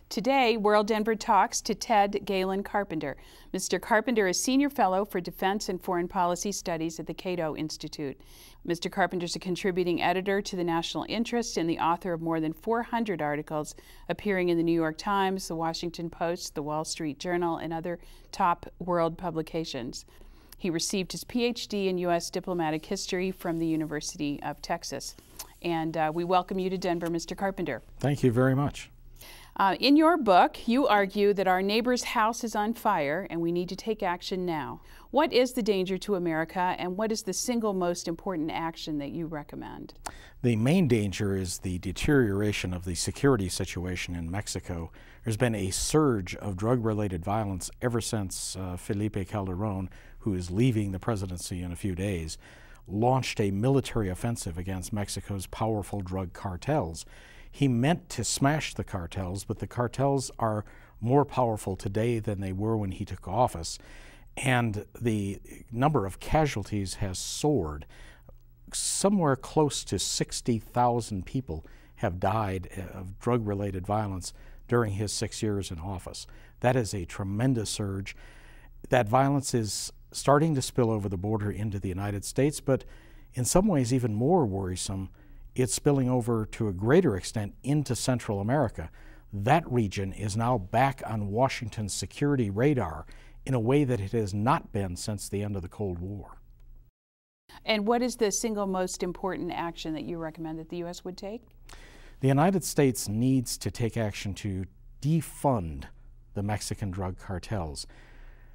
Today, WorldDenver talks to Ted Galen Carpenter. Mr. Carpenter is Senior Fellow for Defense and Foreign Policy Studies at the Cato Institute. Mr. Carpenter is a contributing editor to the National Interest and the author of more than 400 articles appearing in the New York Times, the Washington Post, the Wall Street Journal, and other top world publications. He received his PhD in U.S. diplomatic history from the University of Texas. And we welcome you to Denver, Mr. Carpenter. Thank you very much. In your book, you argue that our neighbor's house is on fire and we need to take action now. What is the danger to America, and what is the single most important action that you recommend? The main danger is the deterioration of the security situation in Mexico. There's been a surge of drug-related violence ever since Felipe Calderon, who is leaving the presidency in a few days, launched a military offensive against Mexico's powerful drug cartels. He meant to smash the cartels, but the cartels are more powerful today than they were when he took office, and the number of casualties has soared. Somewhere close to 60,000 people have died of drug-related violence during his 6 years in office. That is a tremendous surge. That violence is starting to spill over the border into the United States, but in some ways even more worrisome, it's spilling over to a greater extent into Central America. That region is now back on Washington's security radar in a way that it has not been since the end of the Cold War. And what is the single most important action that you recommend that the U.S. would take? The United States needs to take action to defund the Mexican drug cartels.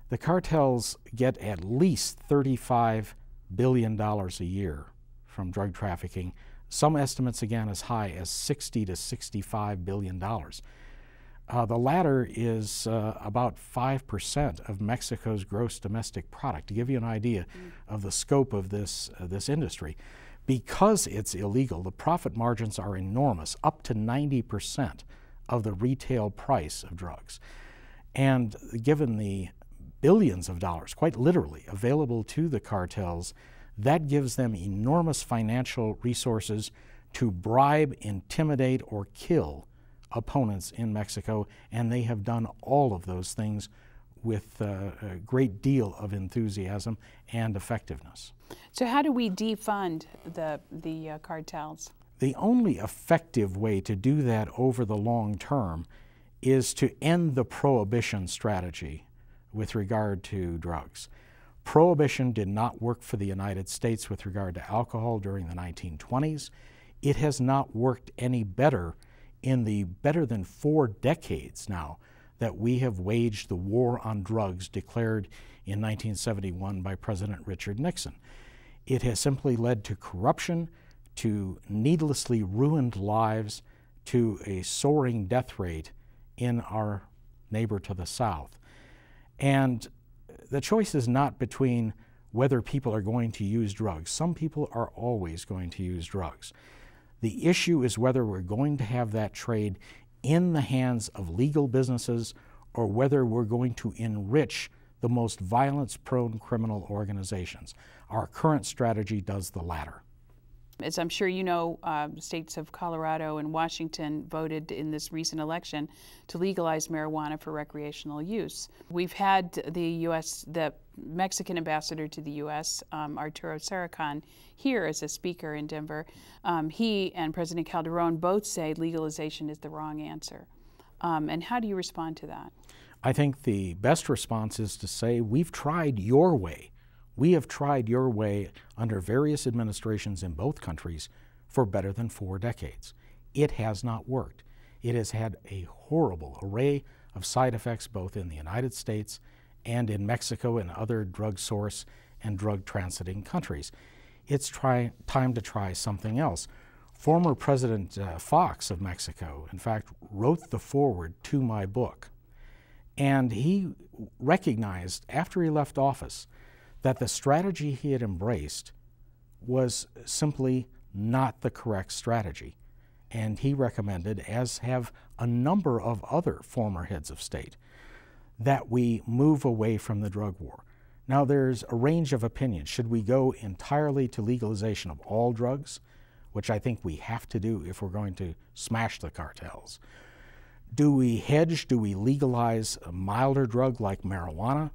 The cartels get at least $35 billion a year from drug trafficking. Some estimates, again, as high as $60 to $65 billion. The latter is about 5% of Mexico's gross domestic product, to give you an idea of the scope of this industry. Because it's illegal, the profit margins are enormous, up to 90% of the retail price of drugs. And given the billions of dollars, quite literally, available to the cartels, that gives them enormous financial resources to bribe, intimidate, or kill opponents in Mexico, and they have done all of those things with a great deal of enthusiasm and effectiveness. So how do we defund the cartels? The only effective way to do that over the long term is to end the prohibition strategy with regard to drugs. Prohibition did not work for the United States with regard to alcohol during the 1920s. It has not worked any better in the better than 4 decades now that we have waged the war on drugs declared in 1971 by President Richard Nixon. It has simply led to corruption, to needlessly ruined lives, to a soaring death rate in our neighbor to the south. And the choice is not between whether people are going to use drugs. Some people are always going to use drugs. The issue is whether we're going to have that trade in the hands of legal businesses or whether we're going to enrich the most violence-prone criminal organizations. Our current strategy does the latter. As I'm sure you know, states of Colorado and Washington voted in this recent election to legalize marijuana for recreational use. We've had the Mexican ambassador to the U.S., Arturo Saracon, here as a speaker in Denver. He and President Calderon both say legalization is the wrong answer. And how do you respond to that? I think the best response is to say, we've tried your way. We have tried your way under various administrations in both countries for better than 4 decades. It has not worked. It has had a horrible array of side effects both in the United States and in Mexico and other drug source and drug transiting countries. It's time to try something else. Former President Fox of Mexico, in fact, wrote the foreword to my book. And he recognized after he left office that the strategy he had embraced was simply not the correct strategy. And he recommended, as have a number of other former heads of state, that we move away from the drug war. Now, there's a range of opinions. Should we go entirely to legalization of all drugs, which I think we have to do if we're going to smash the cartels? Do we hedge? Do we legalize a milder drug like marijuana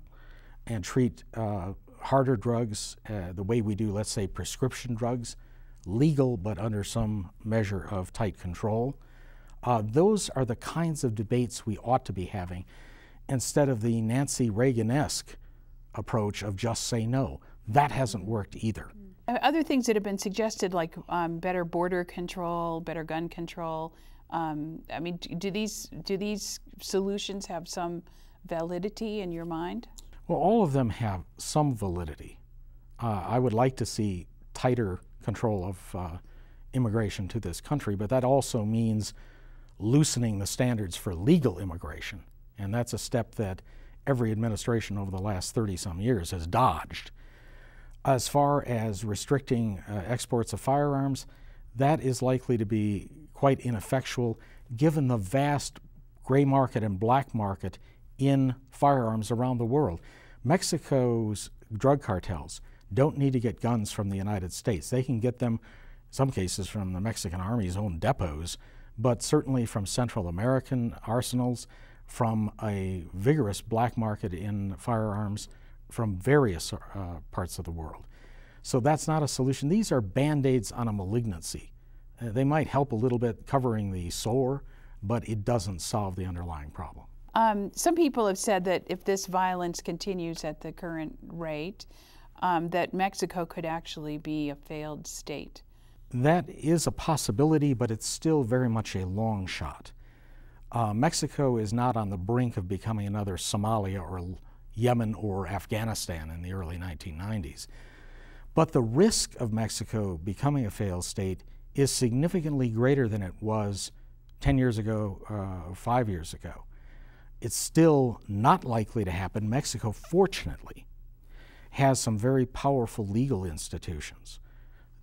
and treat harder drugs the way we do, let's say, prescription drugs, legal but under some measure of tight control? Those are the kinds of debates we ought to be having instead of the Nancy Reagan-esque approach of just say no. That hasn't worked either. Other things that have been suggested, like better border control, better gun control, I mean, do these solutions have some validity in your mind? Well, all of them have some validity. I would like to see tighter control of immigration to this country, but that also means loosening the standards for legal immigration. And that's a step that every administration over the last 30-some years has dodged. As far as restricting exports of firearms, that is likely to be quite ineffectual given the vast gray market and black market in firearms around the world. Mexico's drug cartels don't need to get guns from the United States. They can get them, in some cases, from the Mexican Army's own depots, but certainly from Central American arsenals, from a vigorous black market in firearms from various parts of the world. So that's not a solution. These are Band-Aids on a malignancy. They might help a little bit covering the sore, but it doesn't solve the underlying problem. Some people have said that if this violence continues at the current rate, that Mexico could actually be a failed state. That is a possibility, but it's still very much a long shot. Mexico is not on the brink of becoming another Somalia or Yemen or Afghanistan in the early 1990s. But the risk of Mexico becoming a failed state is significantly greater than it was 10 years ago, 5 years ago. It's still not likely to happen. Mexico, fortunately, has some very powerful legal institutions.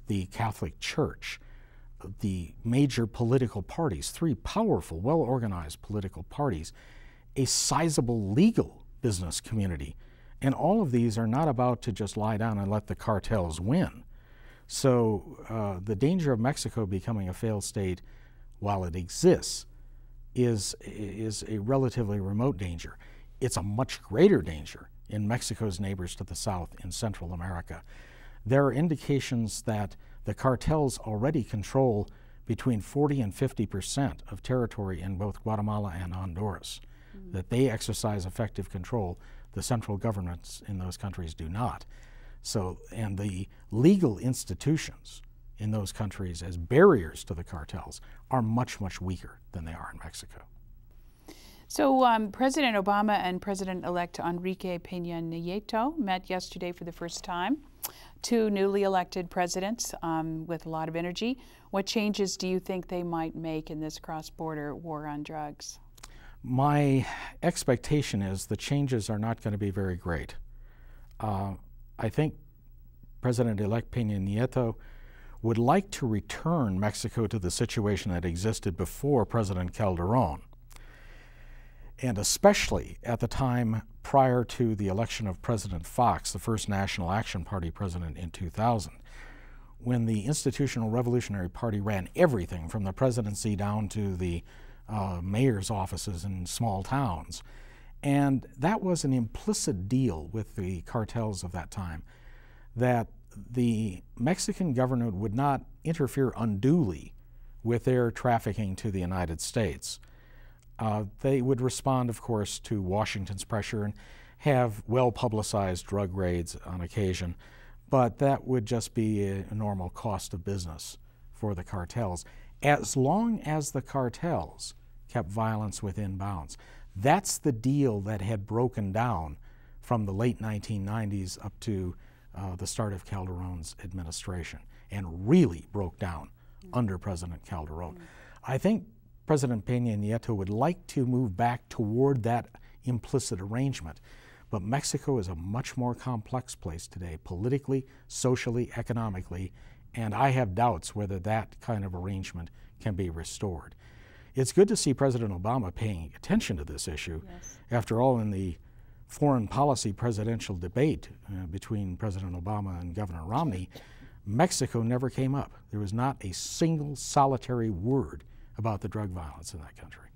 The Catholic Church, the major political parties, 3 powerful, well-organized political parties, a sizable legal business community. And all of these are not about to just lie down and let the cartels win. So the danger of Mexico becoming a failed state, while it exists, is a relatively remote danger. It's a much greater danger in Mexico's neighbors to the south in Central America. There are indications that the cartels already control between 40 and 50% of territory in both Guatemala and Honduras, that they exercise effective control. The central governments in those countries do not. So, and the legal institutions in those countries as barriers to the cartels are much, much weaker than they are in Mexico. So President Obama and President-elect Enrique Pena-Nieto met yesterday for the first time. 2 newly elected presidents with a lot of energy. What changes do you think they might make in this cross-border war on drugs? My expectation is the changes are not going to be very great. I think President-elect Pena-Nieto would like to return Mexico to the situation that existed before President Calderon, and especially at the time prior to the election of President Fox, the first National Action Party president in 2000, when the Institutional Revolutionary Party ran everything from the presidency down to the mayor's offices in small towns. And that was an implicit deal with the cartels of that time, that the Mexican government would not interfere unduly with their trafficking to the United States. They would respond, of course, to Washington's pressure and have well-publicized drug raids on occasion, but that would just be a normal cost of business for the cartels, as long as the cartels kept violence within bounds. That's the deal that had broken down from the late 1990s up to the start of Calderon's administration, and really broke down under President Calderon. I think President Pena-Nieto would like to move back toward that implicit arrangement, but Mexico is a much more complex place today, politically, socially, economically, and I have doubts whether that kind of arrangement can be restored. It's good to see President Obama paying attention to this issue. Yes. After all, in the foreign policy presidential debate between President Obama and Governor Romney, Mexico never came up. There was not a single solitary word about the drug violence in that country.